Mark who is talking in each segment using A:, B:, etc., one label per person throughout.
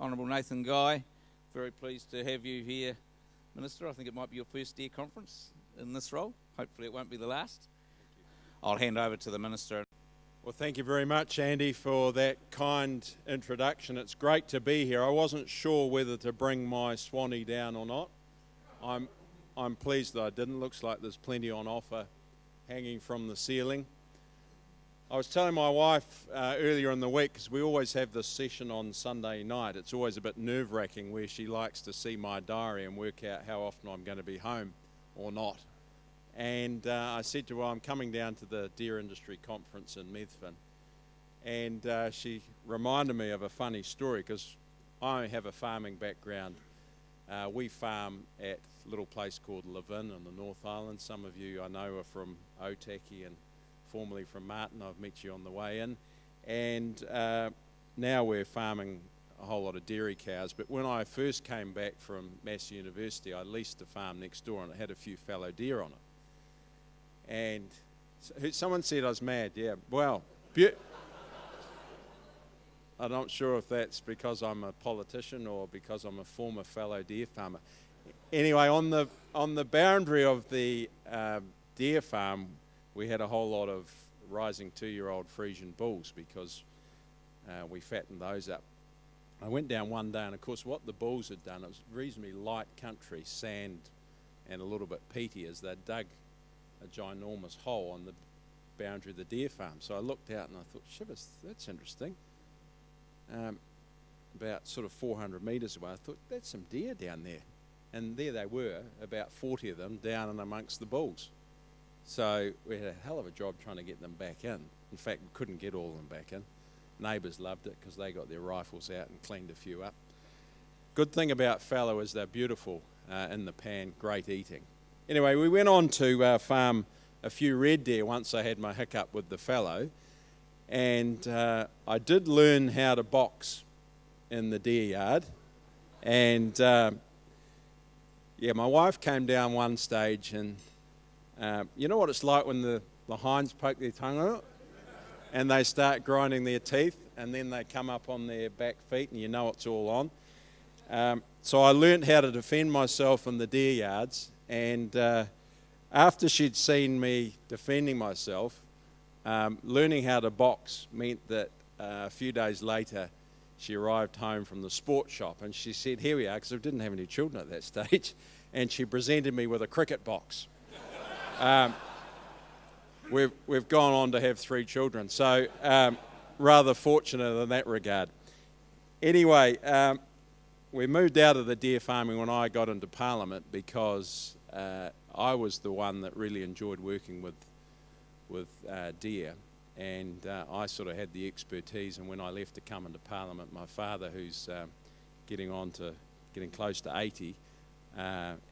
A: Honourable Nathan Guy, very pleased to have you here, Minister. I think it might be your first deer conference in this role. Hopefully it won't be the last. I'll hand over to the Minister.
B: Well, thank you very much, Andy, for that kind introduction. It's great to be here. I wasn't sure whether to bring my Swanee down or not. I'm pleased that I didn't. Looks like there's plenty on offer hanging from the ceiling. I was telling my wife earlier in the week, because we always have this session on Sunday night, it's always a bit nerve-wracking where she likes to see my diary and work out how often I'm going to be home or not. And I said to her, I'm coming down to the Deer Industry Conference in Methven. And she reminded me of a funny story, because I have a farming background. We farm at a little place called Levin in the North Island. Some of you I know are from Otaki and formerly from Martin. I've met you on the way in. And now we're farming a whole lot of dairy cows. But when I first came back from Massey University, I leased a farm next door and it had a few fallow deer on it. And someone said I was mad. Yeah, well, I'm not sure if that's because I'm a politician or because I'm a former fallow deer farmer. Anyway, on the boundary of the deer farm, we had a whole lot of rising 2-year-old Frisian bulls because we fattened those up. I went down one day, and of course what the bulls had done, it was reasonably light country, sand and a little bit peaty, as they'd dug a ginormous hole on the boundary of the deer farm. So I looked out and I thought, shivers, that's interesting. About sort of 400 metres away, I thought, that's some deer down there. And there they were, about 40 of them, down and amongst the bulls. So we had a hell of a job trying to get them back in. In fact, we couldn't get all of them back in. Neighbours loved it because they got their rifles out and cleaned a few up. Good thing about fallow is they're beautiful in the pan, great eating. Anyway, we went on to farm a few red deer once I had my hiccup with the fallow. And I did learn how to box in the deer yard. And my wife came down one stage and you know what it's like when the hinds poke their tongue out and they start grinding their teeth and then they come up on their back feet and you know it's all on. So I learnt how to defend myself in the deer yards, and after she'd seen me defending myself, learning how to box meant that a few days later she arrived home from the sports shop and she said, here we are, because I didn't have any children at that stage, and she presented me with a cricket box. We've gone on to have 3 children, so rather fortunate in that regard. Anyway, we moved out of the deer farming when I got into Parliament because I was the one that really enjoyed working with deer, and I sort of had the expertise. And when I left to come into Parliament, my father, who's getting close to 80,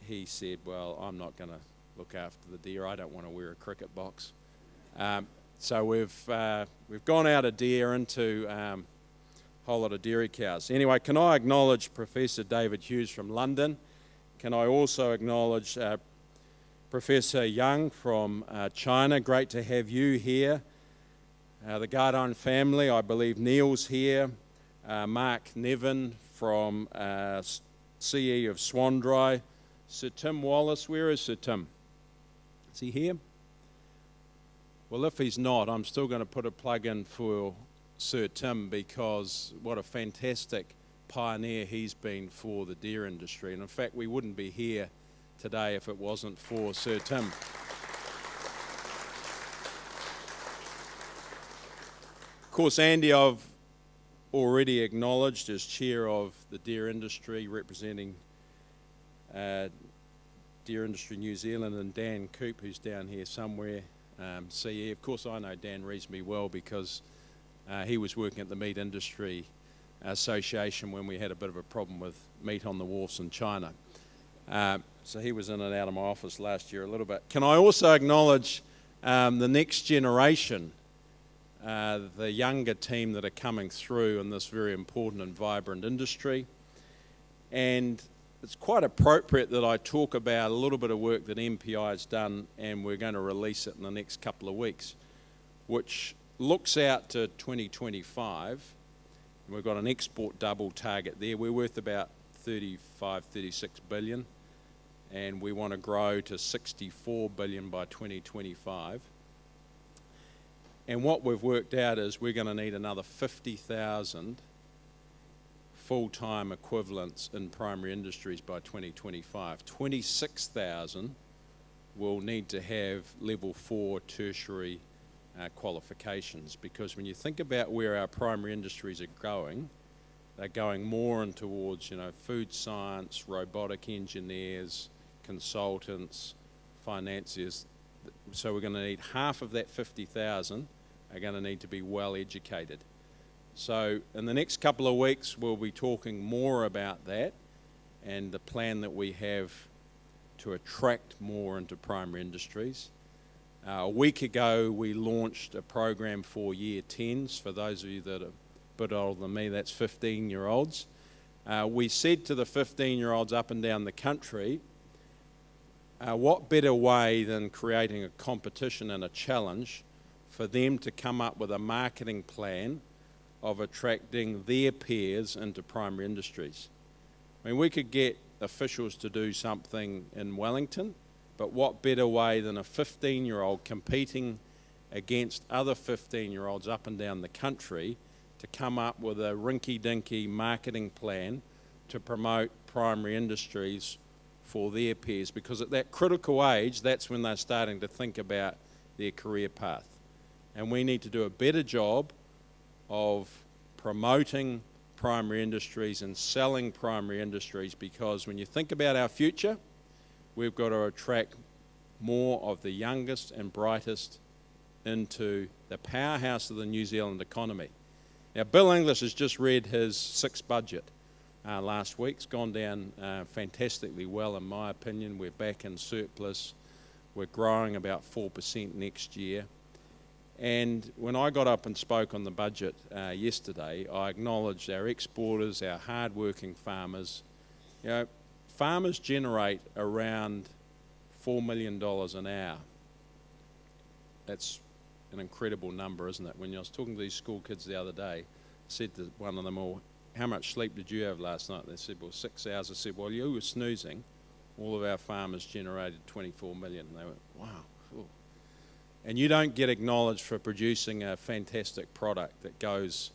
B: he said, well, I'm not going to look after the deer. I don't want to wear a cricket box. So we've gone out of deer into a whole lot of dairy cows. Anyway, can I acknowledge Professor David Hughes from London? Can I also acknowledge Professor Young from China? Great to have you here. The Gardine family, I believe Neil's here. Mark Nevin from CE of Swandry. Sir Tim Wallace, where is Sir Tim? Is he here? Well, if he's not, I'm still going to put a plug in for Sir Tim, because what a fantastic pioneer he's been for the deer industry. And in fact, we wouldn't be here today if it wasn't for Sir Tim. Of course, Andy, I've already acknowledged as chair of the deer industry, representing Deer Industry New Zealand, and Dan Coop, who's down here somewhere, CE. Of course, I know Dan reasonably well because he was working at the Meat Industry Association when we had a bit of a problem with meat on the wharfs in China. So he was in and out of my office last year a little bit. Can I also acknowledge the next generation, the younger team that are coming through in this very important and vibrant industry. And it's quite appropriate that I talk about a little bit of work that MPI has done, and we're going to release it in the next couple of weeks, which looks out to 2025 We've got an export double target there. We're worth about 35, 36 billion, and we want to grow to 64 billion by 2025. And what we've worked out is we're going to need another 50,000 full-time equivalents in primary industries by 2025. 26,000 will need to have level 4 tertiary qualifications, because when you think about where our primary industries are going, they're going more in towards, food science, robotic engineers, consultants, financiers. So we're going to need half of that 50,000 are going to need to be well educated. So in the next couple of weeks, we'll be talking more about that and the plan that we have to attract more into primary industries. A week ago, we launched a program for Year 10s. For those of you that are a bit older than me, that's 15-year-olds. We said to the 15-year-olds up and down the country, what better way than creating a competition and a challenge for them to come up with a marketing plan of attracting their peers into primary industries. I mean, we could get officials to do something in Wellington, but what better way than a 15-year-old competing against other 15-year-olds up and down the country to come up with a rinky-dinky marketing plan to promote primary industries for their peers, because at that critical age, that's when they're starting to think about their career path. And we need to do a better job of promoting primary industries and selling primary industries, because when you think about our future, we've got to attract more of the youngest and brightest into the powerhouse of the New Zealand economy. Now, Bill English has just read his sixth budget last week. It's gone down fantastically well, in my opinion. We're back in surplus. We're growing about 4% next year. And when I got up and spoke on the budget yesterday, I acknowledged our exporters, our hard-working farmers. Farmers generate around $4 million an hour. That's an incredible number, isn't it? When I was talking to these school kids the other day, I said to one of them, well, how much sleep did you have last night? They said, well, 6 hours. I said, well, you were snoozing. All of our farmers generated 24 million. And they went, wow. Cool. And you don't get acknowledged for producing a fantastic product that goes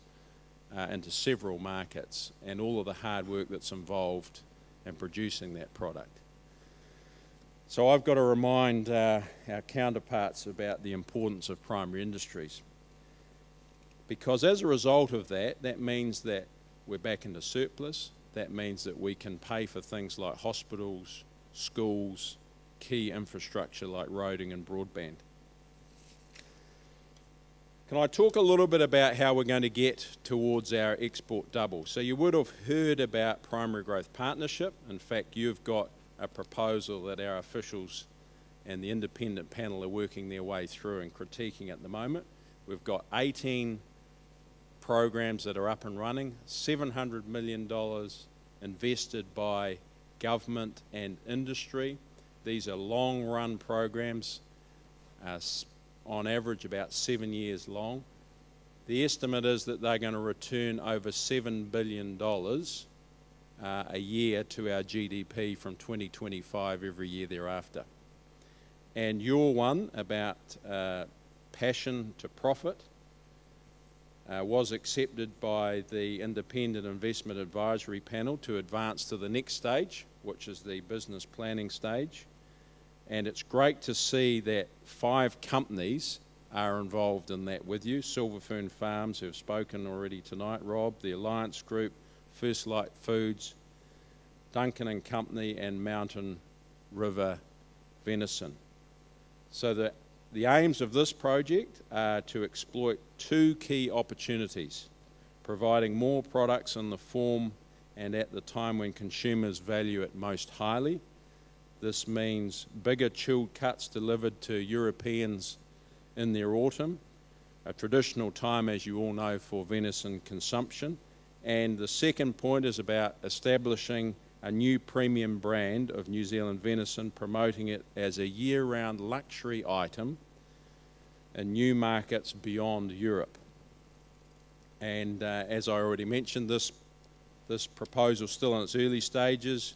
B: into several markets, and all of the hard work that's involved in producing that product. So I've got to remind our counterparts about the importance of primary industries, because as a result of that, that means that we're back into surplus. That means that we can pay for things like hospitals, schools, key infrastructure like roading and broadband. Can I talk a little bit about how we're going to get towards our export double? So you would have heard about Primary Growth Partnership. In fact, you've got a proposal that our officials and the independent panel are working their way through and critiquing at the moment. We've got 18 programs that are up and running, $700 million invested by government and industry. These are long-run programs, on average about 7 years long. The estimate is that they're going to return over $7 billion a year to our GDP from 2025 every year thereafter. And your one about passion to profit was accepted by the Independent Investment Advisory Panel to advance to the next stage, which is the business planning stage. And it's great to see that 5 companies are involved in that with you. Silverfern Farms, who have spoken already tonight, Rob, the Alliance Group, First Light Foods, Duncan and Company, and Mountain River Venison. So the aims of this project are to exploit 2 key opportunities, providing more products in the form and at the time when consumers value it most highly. This means bigger chilled cuts delivered to Europeans in their autumn, a traditional time, as you all know, for venison consumption. And the second point is about establishing a new premium brand of New Zealand venison, promoting it as a year-round luxury item in new markets beyond Europe. And as I already mentioned, this proposal is still in its early stages,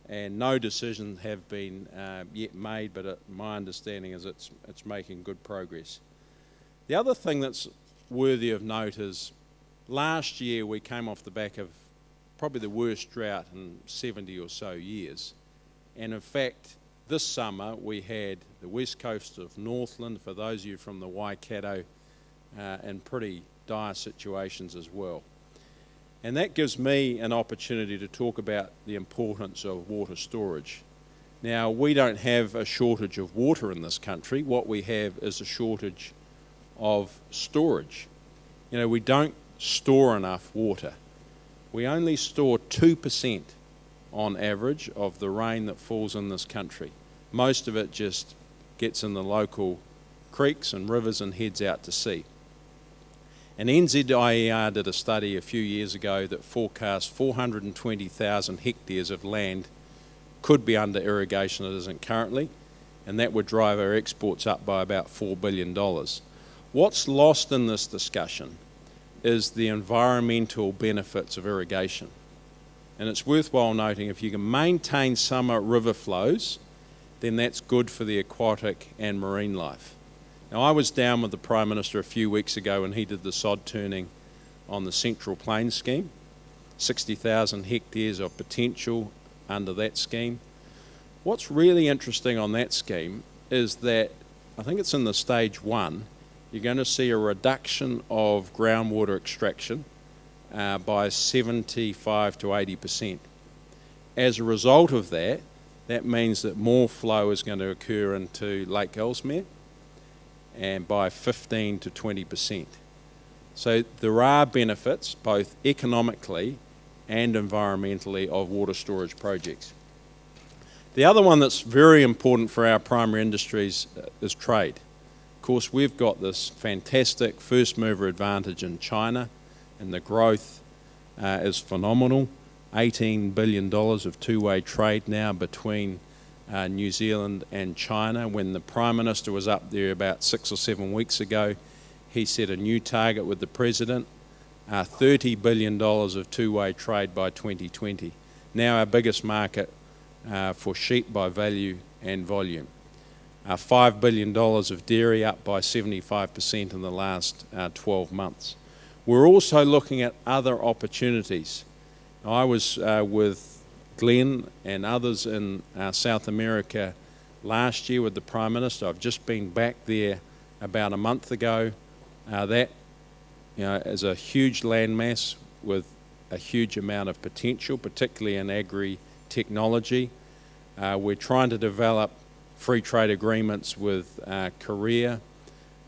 B: and no decisions have been yet made, but my understanding is it's making good progress. The other thing that's worthy of note is last year we came off the back of probably the worst drought in 70 or so years. And in fact, this summer we had the west coast of Northland, for those of you from the Waikato, in pretty dire situations as well. And that gives me an opportunity to talk about the importance of water storage. Now, we don't have a shortage of water in this country. What we have is a shortage of storage. You know, we don't store enough water. We only store 2% on average of the rain that falls in this country. Most of it just gets in the local creeks and rivers and heads out to sea. And NZIER did a study a few years ago that forecast 420,000 hectares of land could be under irrigation that isn't currently, and that would drive our exports up by about $4 billion. What's lost in this discussion is the environmental benefits of irrigation. And it's worthwhile noting, if you can maintain summer river flows, then that's good for the aquatic and marine life. Now, I was down with the Prime Minister a few weeks ago when he did the sod turning on the Central Plains scheme, 60,000 hectares of potential under that scheme. What's really interesting on that scheme is that, I think it's in the stage 1, you're going to see a reduction of groundwater extraction by 75 to 80%. As a result of that, that means that more flow is going to occur into Lake Ellesmere, and by 15 to 20%. So there are benefits, both economically and environmentally, of water storage projects. The other one that's very important for our primary industries is trade. Of course, we've got this fantastic first mover advantage in China, and the growth is phenomenal. $18 billion of two-way trade now between New Zealand and China. When the Prime Minister was up there about 6 or 7 weeks ago, he set a new target with the President, $30 billion of two-way trade by 2020. Now our biggest market for sheep by value and volume. $5 billion of dairy, up by 75% in the last 12 months. We're also looking at other opportunities. I was with Glenn and others in South America last year with the Prime Minister. I've just been back there about a month ago. That is a huge landmass with a huge amount of potential, particularly in agri-technology. We're trying to develop free trade agreements with Korea.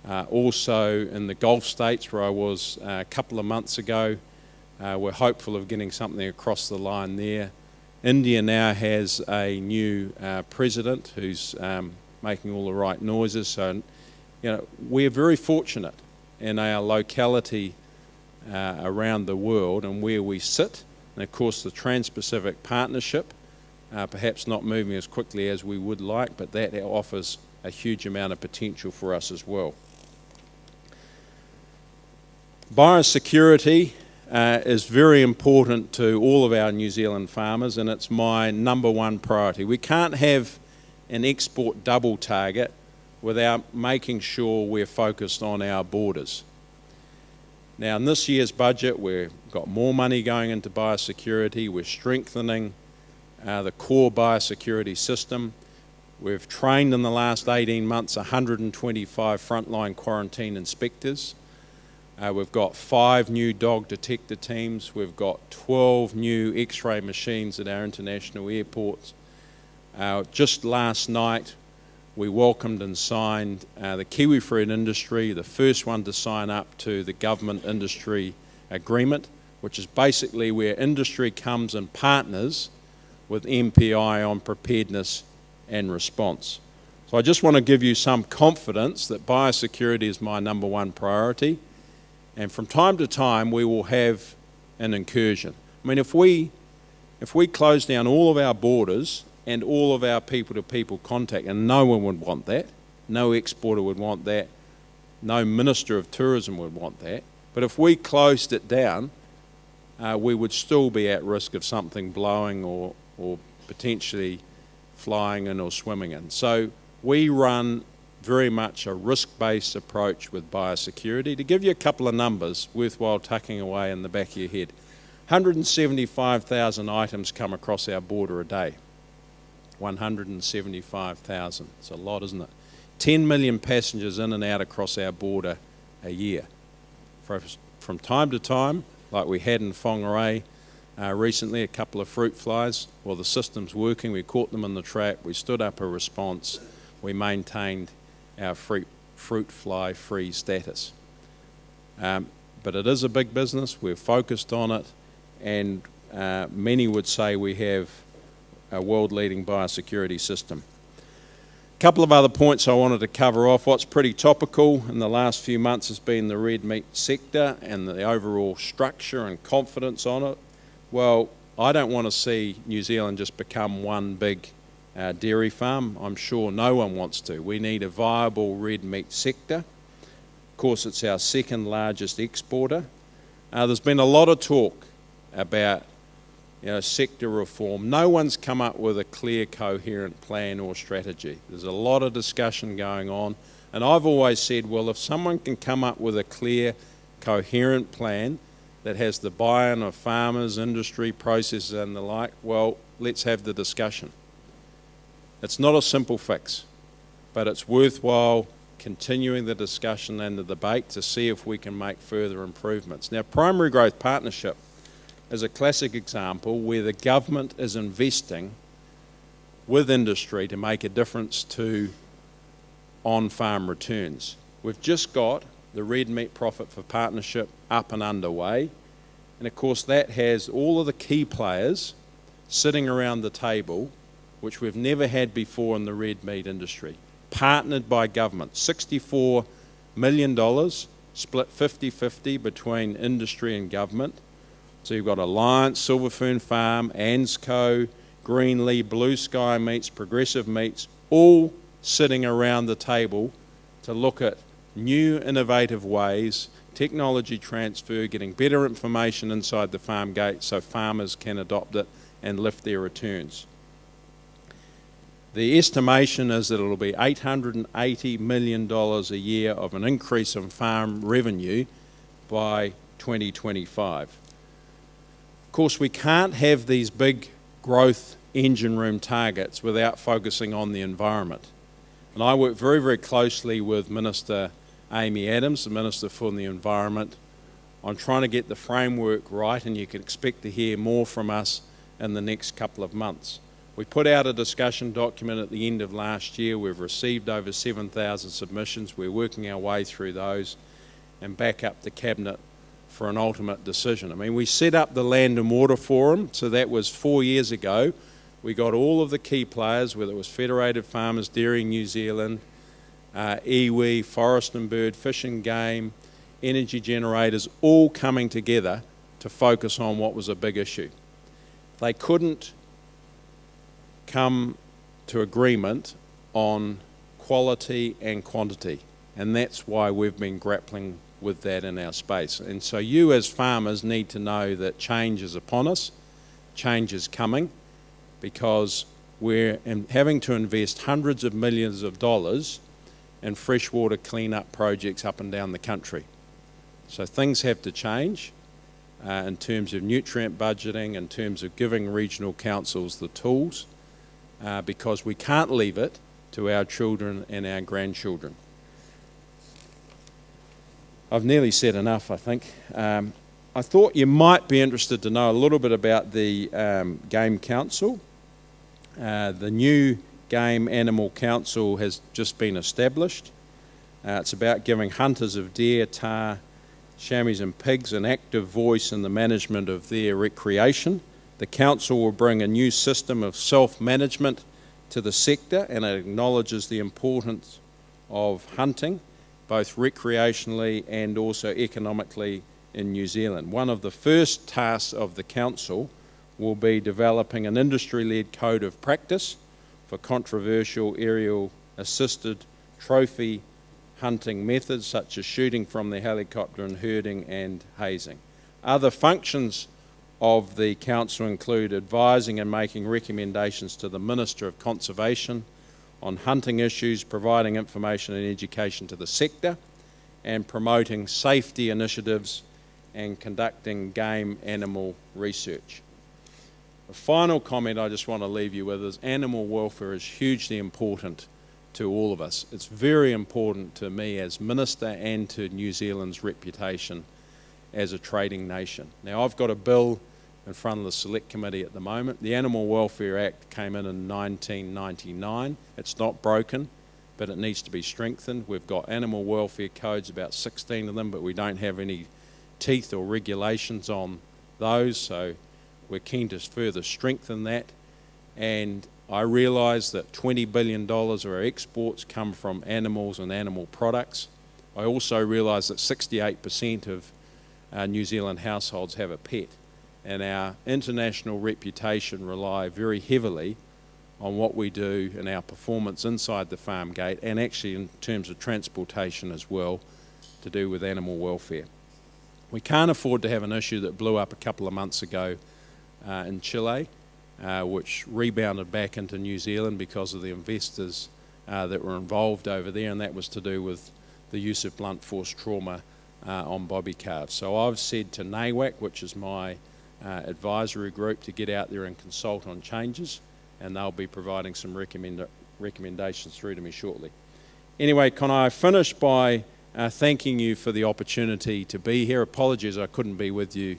B: Also in the Gulf states, where I was a couple of months ago, we're hopeful of getting something across the line there. India now has a new president who's making all the right noises. So, we're very fortunate in our locality around the world and where we sit. And of course, the Trans-Pacific Partnership, perhaps not moving as quickly as we would like, but that offers a huge amount of potential for us as well. Biosecurity is very important to all of our New Zealand farmers, and it's my number one priority. We can't have an export double target without making sure we're focused on our borders. Now, in this year's budget, we've got more money going into biosecurity. We're strengthening the core biosecurity system. We've trained in the last 18 months 125 frontline quarantine inspectors. We've got 5 new dog detector teams. We've got 12 new X-ray machines at our international airports. Just last night, we welcomed and signed the kiwifruit industry, the first one to sign up to the government industry agreement, which is basically where industry comes and partners with MPI on preparedness and response. So I just want to give you some confidence that biosecurity is my number one priority. And from time to time, we will have an incursion. I mean, if we close down all of our borders and all of our people-to-people contact, and no one would want that, no exporter would want that, no minister of tourism would want that, But if we closed it down, we would still be at risk of something blowing or potentially flying in or swimming in. So we run very much a risk-based approach with biosecurity. To give you a couple of numbers worthwhile tucking away in the back of your head, 175,000 items come across our border a day. 175,000. It's a lot, isn't it? 10 million passengers in and out across our border a year. From time to time, like we had in Whangarei recently, a couple of fruit flies. Well, the system's working. We caught them in the trap. We stood up a response. We maintained our fruit fly free status. But it is a big business. We're focused on it, and many would say we have a world-leading biosecurity system. A couple of other points I wanted to cover off. What's pretty topical in the last few months has been the red meat sector and the overall structure and confidence on it. Well, I don't want to see New Zealand just become one big dairy farm. I'm sure no one wants to. We need a viable red meat sector. Of course, it's our second largest exporter. There's been a lot of talk about sector reform. No one's come up with a clear, coherent plan or strategy. There's a lot of discussion going on, and I've always said, well, if someone can come up with a clear, coherent plan that has the buy-in of farmers, industry, processes and the like, well, let's have the discussion. It's not a simple fix, but it's worthwhile continuing the discussion and the debate to see if we can make further improvements. Now, Primary Growth Partnership is a classic example where the government is investing with industry to make a difference to on-farm returns. We've just got the Red Meat Profit for Partnership up and underway, and of course that has all of the key players sitting around the table, which we've never had before in the red meat industry, partnered by government. $64 million, split 50-50 between industry and government. So you've got Alliance, Silver Fern Farm, ANZCO, Greenlee, Blue Sky Meats, Progressive Meats, all sitting around the table to look at new innovative ways, technology transfer, getting better information inside the farm gate so farmers can adopt it and lift their returns. The estimation is that it'll be $880 million a year of an increase in farm revenue by 2025. Of course, we can't have these big growth engine room targets without focusing on the environment. And I work very, very closely with Minister Amy Adams, the Minister for the Environment, on trying to get the framework right, and you can expect to hear more from us in the next couple of months. We put out a discussion document at the end of last year. We've received over 7,000 submissions. We're working our way through those and back up the Cabinet for an ultimate decision. I mean, we set up the Land and Water Forum, so that was 4 years ago. We got all of the key players, whether it was Federated Farmers, Dairy New Zealand, iwi, Forest and Bird, Fish and Game, energy generators, all coming together to focus on what was a big issue. They couldn't come to agreement on quality and quantity, and that's why we've been grappling with that in our space. And so you as farmers need to know that change is upon us, change is coming, because we're having to invest hundreds of millions of dollars in freshwater clean-up projects up and down the country. So things have to change in terms of nutrient budgeting, in terms of giving regional councils the tools, because we can't leave it to our children and our grandchildren. I've nearly said enough, I think. I thought you might be interested to know a little bit about the Game Council. The new Game Animal Council has just been established. It's about giving hunters of deer, tahr, chamois and pigs an active voice in the management of their recreation. The council will bring a new system of self-management to the sector, and it acknowledges the importance of hunting, both recreationally and also economically in New Zealand. One of the first tasks of the council will be developing an industry-led code of practice for controversial aerial assisted trophy hunting methods such as shooting from the helicopter and herding and hazing. Other functions of the Council include advising and making recommendations to the Minister of Conservation on hunting issues, providing information and education to the sector, and promoting safety initiatives and conducting game animal research. A final comment I just want to leave you with is animal welfare is hugely important to all of us. It's very important to me as Minister and to New Zealand's reputation as a trading nation. Now, I've got a bill in front of the Select Committee at the moment. The Animal Welfare Act came in 1999. It's not broken, but it needs to be strengthened. We've got animal welfare codes, about 16 of them, but we don't have any teeth or regulations on those, so we're keen to further strengthen that. And I realise that $20 billion of our exports come from animals and animal products. I also realise that 68% of New Zealand households have a pet, and our international reputation rely very heavily on what we do and our performance inside the farm gate, and actually in terms of transportation as well, to do with animal welfare. We can't afford to have an issue that blew up a couple of months ago in Chile, which rebounded back into New Zealand because of the investors that were involved over there, and that was to do with the use of blunt force trauma on bobby calves. So I've said to NAWAC, which is my advisory group, to get out there and consult on changes, and they'll be providing some recommendations through to me shortly. Anyway, can I finish by thanking you for the opportunity to be here. Apologies I couldn't be with you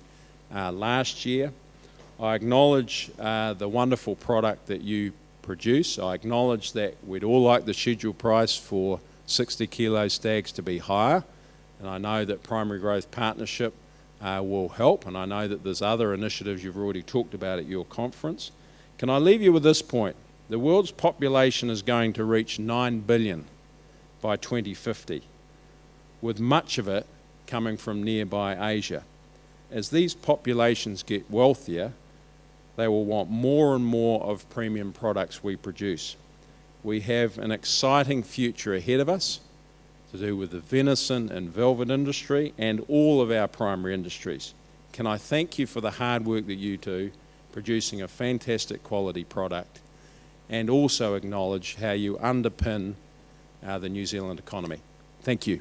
B: last year. I acknowledge the wonderful product that you produce. I acknowledge that we'd all like the schedule price for 60 kilo stags to be higher, and I know that Primary Growth Partnership will help, and I know that there's other initiatives you've already talked about at your conference. Can I leave you with this point? The world's population is going to reach 9 billion by 2050, with much of it coming from nearby Asia. As these populations get wealthier, they will want more and more of premium products we produce. We have an exciting future ahead of us to do with the venison and velvet industry and all of our primary industries. Can I thank you for the hard work that you do, producing a fantastic quality product, and also acknowledge how you underpin the New Zealand economy. Thank you.